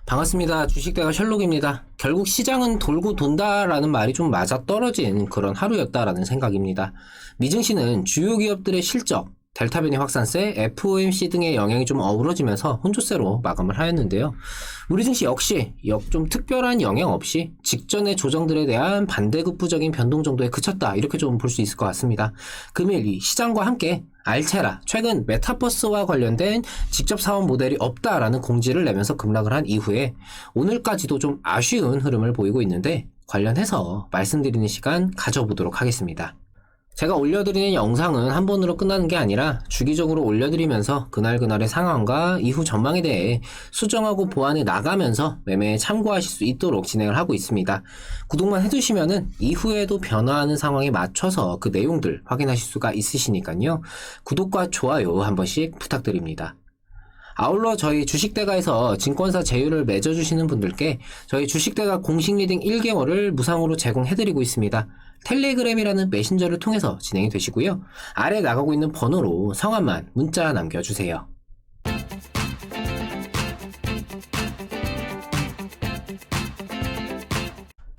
반갑습니다. 주식대가 셜록입니다. 결국 시장은 돌고 돈다라는 말이 좀 맞아떨어진 그런 하루였다라는 생각입니다. 미증시는 주요 기업들의 실적, 델타 변이 확산세, FOMC 등의 영향이 좀 어우러지면서 혼조세로 마감을 하였는데요. 우리 증시 역시 좀 특별한 영향 없이 직전의 조정들에 대한 반대급부적인 변동 정도에 그쳤다, 이렇게 좀 볼 수 있을 것 같습니다. 금일 이 시장과 함께 알체라, 최근 메타버스와 관련된 직접 사원 모델이 없다라는 공지를 내면서 급락을 한 이후에 오늘까지도 좀 아쉬운 흐름을 보이고 있는데, 관련해서 말씀드리는 시간 가져보도록 하겠습니다. 제가 올려드리는 영상은 한 번으로 끝나는 게 아니라 주기적으로 올려드리면서 그날그날의 상황과 이후 전망에 대해 수정하고 보완해 나가면서 매매에 참고하실 수 있도록 진행을 하고 있습니다. 구독만 해두시면은 이후에도 변화하는 상황에 맞춰서 그 내용들 확인하실 수가 있으시니까요. 구독과 좋아요 한 번씩 부탁드립니다. 아울러 저희 주식대가에서 증권사 제휴를 맺어주시는 분들께 저희 주식대가 공식 리딩 1개월을 무상으로 제공해드리고 있습니다. 텔레그램이라는 메신저를 통해서 진행이 되시고요. 아래 나가고 있는 번호로 성함만 문자 남겨주세요.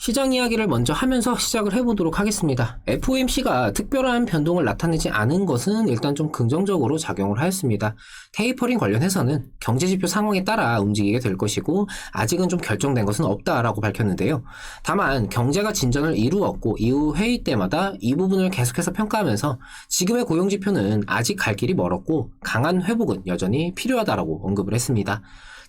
시장 이야기를 먼저 하면서 시작을 해보도록 하겠습니다. FOMC가 특별한 변동을 나타내지 않은 것은 일단 좀 긍정적으로 작용을 하였습니다. 테이퍼링 관련해서는 경제지표 상황에 따라 움직이게 될 것이고, 아직은 좀 결정된 것은 없다라고 밝혔는데요. 다만 경제가 진전을 이루었고 이후 회의 때마다 이 부분을 계속해서 평가하면서 지금의 고용지표는 아직 갈 길이 멀었고 강한 회복은 여전히 필요하다라고 언급을 했습니다.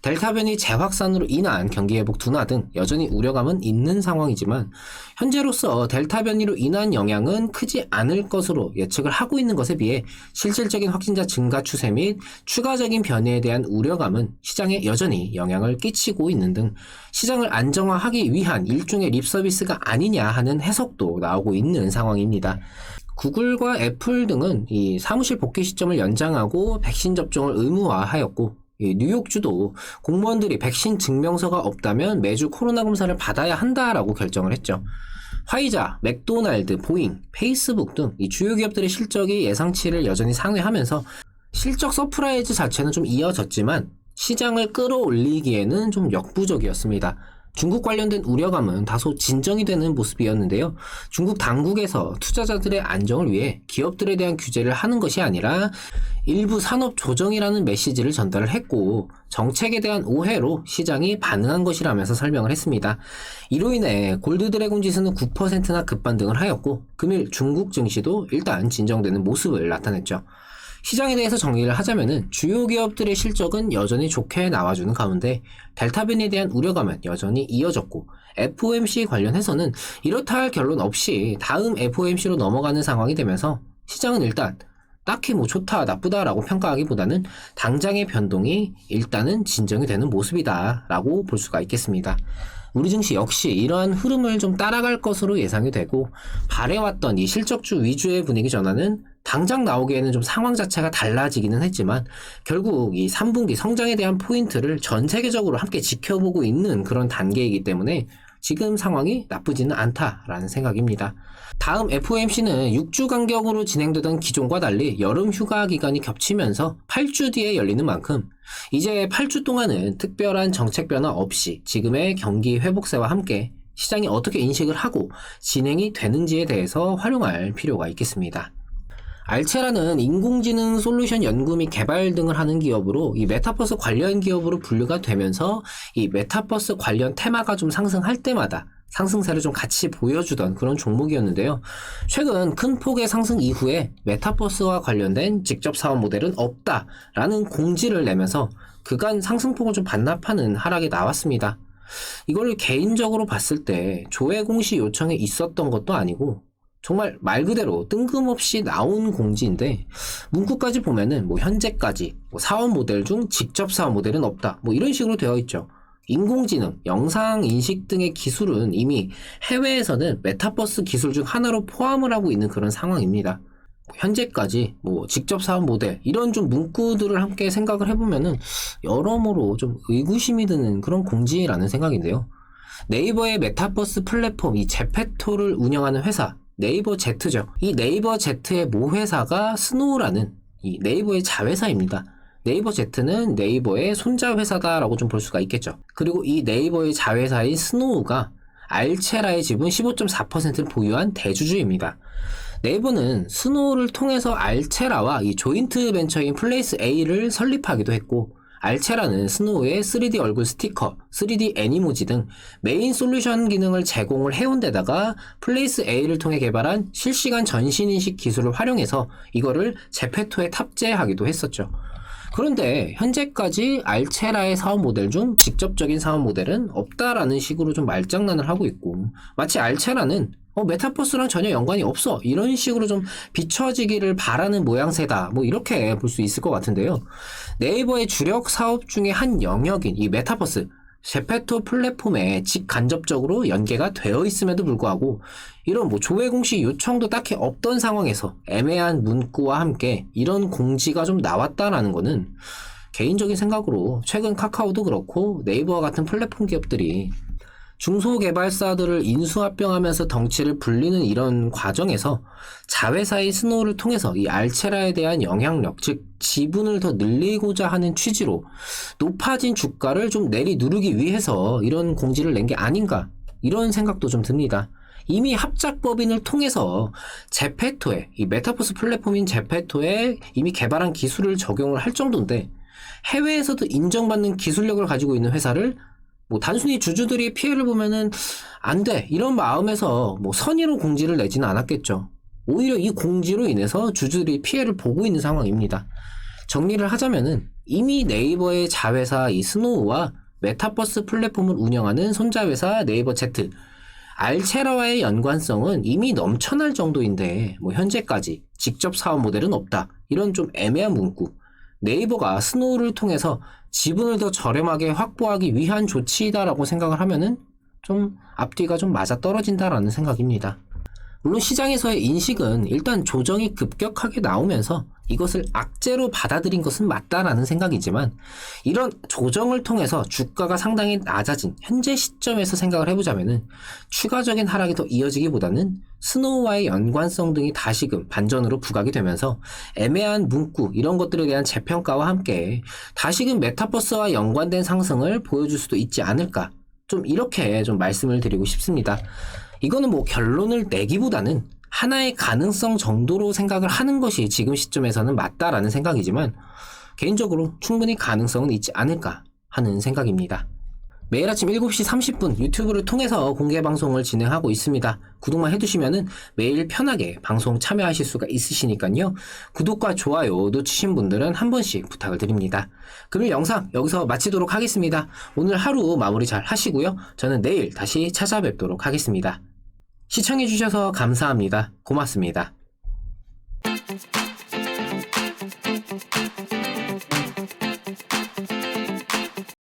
델타 변이 재확산으로 인한 경기 회복 둔화 등 여전히 우려감은 있는 상황이지만, 현재로서 델타 변이로 인한 영향은 크지 않을 것으로 예측을 하고 있는 것에 비해 실질적인 확진자 증가 추세 및 추가적인 변이에 대한 우려감은 시장에 여전히 영향을 끼치고 있는 등 시장을 안정화하기 위한 일종의 립서비스가 아니냐 하는 해석도 나오고 있는 상황입니다. 구글과 애플 등은 이 사무실 복귀 시점을 연장하고 백신 접종을 의무화하였고, 뉴욕주도 공무원들이 백신 증명서가 없다면 매주 코로나 검사를 받아야 한다라고 결정을 했죠. 화이자, 맥도날드, 보잉, 페이스북 등 이 주요 기업들의 실적이 예상치를 여전히 상회하면서 실적 서프라이즈 자체는 좀 이어졌지만 시장을 끌어올리기에는 좀 역부족이었습니다. 중국 관련된 우려감은 다소 진정이 되는 모습이었는데요. 중국 당국에서 투자자들의 안정을 위해 기업들에 대한 규제를 하는 것이 아니라 일부 산업 조정이라는 메시지를 전달을 했고, 정책에 대한 오해로 시장이 반응한 것이라면서 설명을 했습니다. 이로 인해 골드드래곤 지수는 9%나 급반등을 하였고, 금일 중국 증시도 일단 진정되는 모습을 나타냈죠. 시장에 대해서 정리를 하자면은 주요 기업들의 실적은 여전히 좋게 나와주는 가운데 델타 변이에 대한 우려감은 여전히 이어졌고, FOMC 관련해서는 이렇다 할 결론 없이 다음 FOMC로 넘어가는 상황이 되면서 시장은 일단 딱히 좋다 나쁘다라고 평가하기보다는 당장의 변동이 일단은 진정이 되는 모습이다 라고 볼 수가 있겠습니다. 우리 증시 역시 이러한 흐름을 좀 따라갈 것으로 예상이 되고, 바래왔던 이 실적주 위주의 분위기 전환은 당장 나오기에는 좀 상황 자체가 달라지기는 했지만, 결국 이 3분기 성장에 대한 포인트를 전 세계적으로 함께 지켜보고 있는 그런 단계이기 때문에 지금 상황이 나쁘지는 않다라는 생각입니다. 다음 FOMC는 6주 간격으로 진행되던 기존과 달리 여름 휴가 기간이 겹치면서 8주 뒤에 열리는 만큼 이제 8주 동안은 특별한 정책 변화 없이 지금의 경기 회복세와 함께 시장이 어떻게 인식을 하고 진행이 되는지에 대해서 활용할 필요가 있겠습니다. 알체라는 인공지능 솔루션 연구 및 개발 등을 하는 기업으로 이 메타버스 관련 기업으로 분류가 되면서 이 메타버스 관련 테마가 좀 상승할 때마다 상승세를 좀 같이 보여주던 그런 종목이었는데요. 최근 큰 폭의 상승 이후에 메타버스와 관련된 직접 사업 모델은 없다라는 공지를 내면서 그간 상승폭을 좀 반납하는 하락이 나왔습니다. 이걸 개인적으로 봤을 때 조회 공시 요청에 있었던 것도 아니고 정말 말 그대로 뜬금없이 나온 공지인데, 문구까지 보면은 현재까지 사업 모델 중 직접 사업 모델은 없다 이런 식으로 되어 있죠. 인공지능, 영상 인식 등의 기술은 이미 해외에서는 메타버스 기술 중 하나로 포함을 하고 있는 그런 상황입니다. 현재까지 직접 사업 모델 이런 좀 문구들을 함께 생각을 해보면은 여러모로 좀 의구심이 드는 그런 공지라는 생각인데요. 네이버의 메타버스 플랫폼 이 제페토를 운영하는 회사 네이버 Z죠. 이 네이버 Z의 모 회사가 스노우라는 이 네이버의 자회사입니다. 네이버 Z는 네이버의 손자 회사다라고 좀 볼 수가 있겠죠. 그리고 이 네이버의 자회사인 스노우가 알체라의 지분 15.4%를 보유한 대주주입니다. 네이버는 스노우를 통해서 알체라와 이 조인트 벤처인 플레이스 A를 설립하기도 했고, 알체라는 스노우의 3D 얼굴 스티커, 3D 애니모지 등 메인 솔루션 기능을 제공을 해온 데다가 플레이스 A를 통해 개발한 실시간 전신인식 기술을 활용해서 이거를 제페토에 탑재하기도 했었죠. 그런데 현재까지 알체라의 사업 모델 중 직접적인 사업 모델은 없다라는 식으로 좀 말장난을 하고 있고, 마치 알체라는 메타버스랑 전혀 연관이 없어, 이런 식으로 좀 비춰지기를 바라는 모양새다, 뭐 이렇게 볼 수 있을 것 같은데요. 네이버의 주력 사업 중에 한 영역인 이 메타버스, 제페토 플랫폼에 직간접적으로 연계가 되어 있음에도 불구하고 이런 조회 공시 요청도 딱히 없던 상황에서 애매한 문구와 함께 이런 공지가 좀 나왔다라는 거는, 개인적인 생각으로 최근 카카오도 그렇고 네이버와 같은 플랫폼 기업들이 중소개발사들을 인수합병하면서 덩치를 불리는 이런 과정에서 자회사의 스노우를 통해서 이 알체라에 대한 영향력, 즉 지분을 더 늘리고자 하는 취지로 높아진 주가를 좀 내리누르기 위해서 이런 공지를 낸 게 아닌가, 이런 생각도 좀 듭니다. 이미 합작법인을 통해서 제페토에, 이 메타버스 플랫폼인 제페토에 이미 개발한 기술을 적용을 할 정도인데, 해외에서도 인정받는 기술력을 가지고 있는 회사를 단순히 주주들이 피해를 보면은 안 돼, 이런 마음에서 선의로 공지를 내지는 않았겠죠. 오히려 이 공지로 인해서 주주들이 피해를 보고 있는 상황입니다. 정리를 하자면은 이미 네이버의 자회사 이 스노우와 메타버스 플랫폼을 운영하는 손자회사 네이버 Z, 알체라와의 연관성은 이미 넘쳐날 정도인데 현재까지 직접 사업 모델은 없다, 이런 좀 애매한 문구, 네이버가 스노우를 통해서 지분을 더 저렴하게 확보하기 위한 조치이다라고 생각을 하면은 좀 앞뒤가 좀 맞아떨어진다라는 생각입니다. 물론 시장에서의 인식은 일단 조정이 급격하게 나오면서 이것을 악재로 받아들인 것은 맞다라는 생각이지만, 이런 조정을 통해서 주가가 상당히 낮아진 현재 시점에서 생각을 해보자면은 추가적인 하락이 더 이어지기보다는 스노우와의 연관성 등이 다시금 반전으로 부각이 되면서 애매한 문구, 이런 것들에 대한 재평가와 함께 다시금 메타버스와 연관된 상승을 보여줄 수도 있지 않을까, 좀 이렇게 좀 말씀을 드리고 싶습니다. 이거는 결론을 내기보다는 하나의 가능성 정도로 생각을 하는 것이 지금 시점에서는 맞다라는 생각이지만, 개인적으로 충분히 가능성은 있지 않을까 하는 생각입니다. 매일 아침 7시 30분 유튜브를 통해서 공개 방송을 진행하고 있습니다. 구독만 해두시면은 매일 편하게 방송 참여하실 수가 있으시니까요. 구독과 좋아요 놓치신 분들은 한 번씩 부탁을 드립니다. 그럼 영상 여기서 마치도록 하겠습니다. 오늘 하루 마무리 잘 하시고요. 저는 내일 다시 찾아뵙도록 하겠습니다. 시청해주셔서 감사합니다. 고맙습니다.